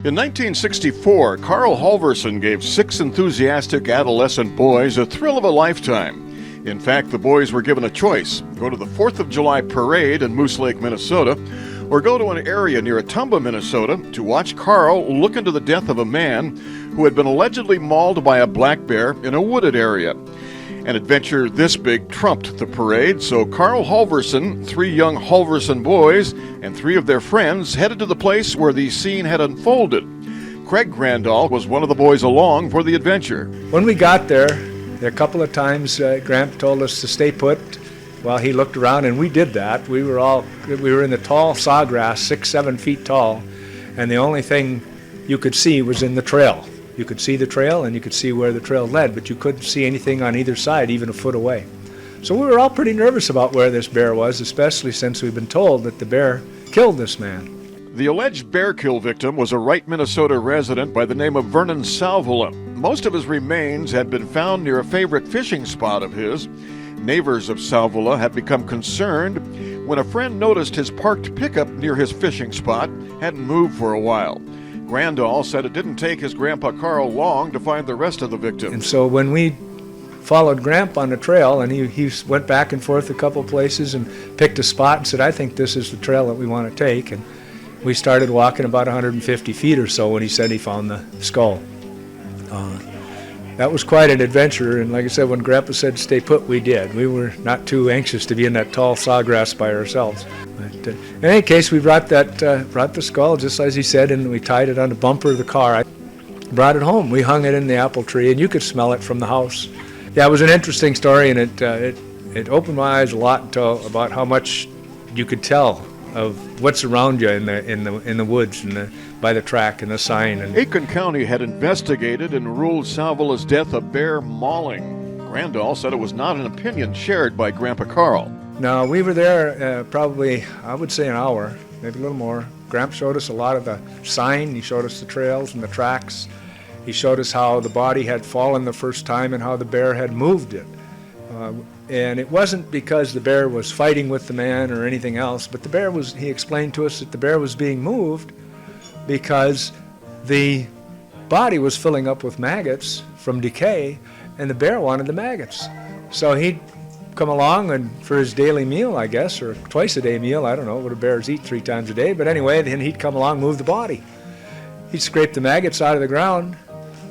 In 1964, Carl Halverson gave 6 enthusiastic adolescent boys a thrill of a lifetime. In fact, the boys were given a choice: go to the 4th of July parade in Moose Lake, Minnesota, or go to an area near Atumba, Minnesota, to watch Carl look into the death of a man who had been allegedly mauled by a black bear in a wooded area. An adventure this big trumped the parade, so Carl Halverson, 3 young Halverson boys, and 3 of their friends headed to the place where the scene had unfolded. Craig Grandall was one of the boys along for the adventure. When we got there, a couple of times Gramp told us to stay put while he looked around, and we did that. We were in the tall sawgrass, 6-7 feet tall, and the only thing you could see was in the trail. You could see the trail and you could see where the trail led, but you couldn't see anything on either side, even a foot away. So we were all pretty nervous about where this bear was, especially since we've been told that the bear killed this man. The alleged bear kill victim was a Wright, Minnesota resident by the name of Vernon Salvola. Most of his remains had been found near a favorite fishing spot of his. Neighbors of Salvola had become concerned when a friend noticed his parked pickup near his fishing spot hadn't moved for a while. Grandall said it didn't take his grandpa Carl long to find the rest of the victims. And so when we followed Gramp on the trail, and he went back and forth a couple places and picked a spot and said, "I think this is the trail that we want to take." And we started walking about 150 feet or so when he said he found the skull. That was quite an adventure, and like I said, when Grandpa said stay put, we did. We were not too anxious to be in that tall sawgrass by ourselves. But in any case, we brought the skull just as he said, and we tied it on the bumper of the car. I brought it home. We hung it in the apple tree, and you could smell it from the house. Yeah, it was an interesting story, and it opened my eyes a lot about how much you could tell of what's around you in the woods and by the track and the sign. And Aiken County had investigated and ruled Salvola's death a bear mauling. Grandall said it was not an opinion shared by Grandpa Carl. Now, we were there probably, I would say, an hour, maybe a little more. Gramp showed us a lot of the sign. He showed us the trails and the tracks. He showed us how the body had fallen the first time and how the bear had moved it. And it wasn't because the bear was fighting with the man or anything else, but he explained to us that the bear was being moved because the body was filling up with maggots from decay, and the bear wanted the maggots. So he'd come along and for his daily meal, I guess, or twice a day meal, I don't know what do bears eat 3 times a day, but anyway, then he'd come along, move the body. He'd scrape the maggots out of the ground,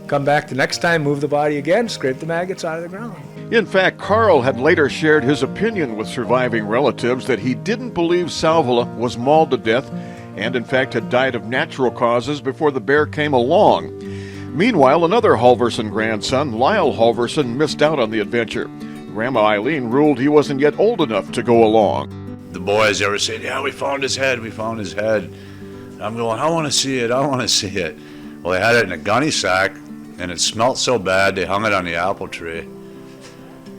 come back the next time, move the body again, scrape the maggots out of the ground. In fact, Carl had later shared his opinion with surviving relatives that he didn't believe Salvola was mauled to death and in fact had died of natural causes before the bear came along. Meanwhile, another Halverson grandson, Lyle Halverson, missed out on the adventure. Grandma Eileen ruled he wasn't yet old enough to go along. The boys ever said, "Yeah, we found his head, we found his head." I'm going, "I want to see it, I want to see it." Well, they had it in a gunny sack, and it smelled so bad, they hung it on the apple tree.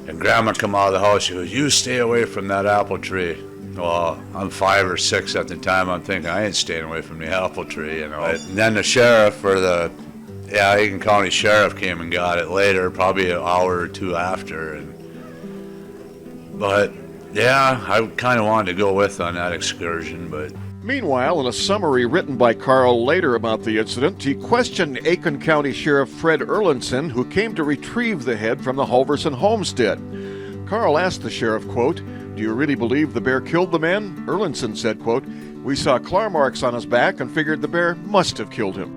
And Grandma come out of the house, she goes, "You stay away from that apple tree." Well, I'm 5 or 6 at the time, I'm thinking, I ain't staying away from the apple tree, you know. And then the sheriff, Aiken County Sheriff came and got it later, probably an hour or 2 after. But yeah, I kind of wanted to go with on that excursion, but... Meanwhile, in a summary written by Carl later about the incident, he questioned Aiken County Sheriff Fred Erlinson, who came to retrieve the head from the Halverson homestead. Carl asked the sheriff, quote, "Do you really believe the bear killed the man?" Erlinson said, quote, "We saw claw marks on his back and figured the bear must have killed him."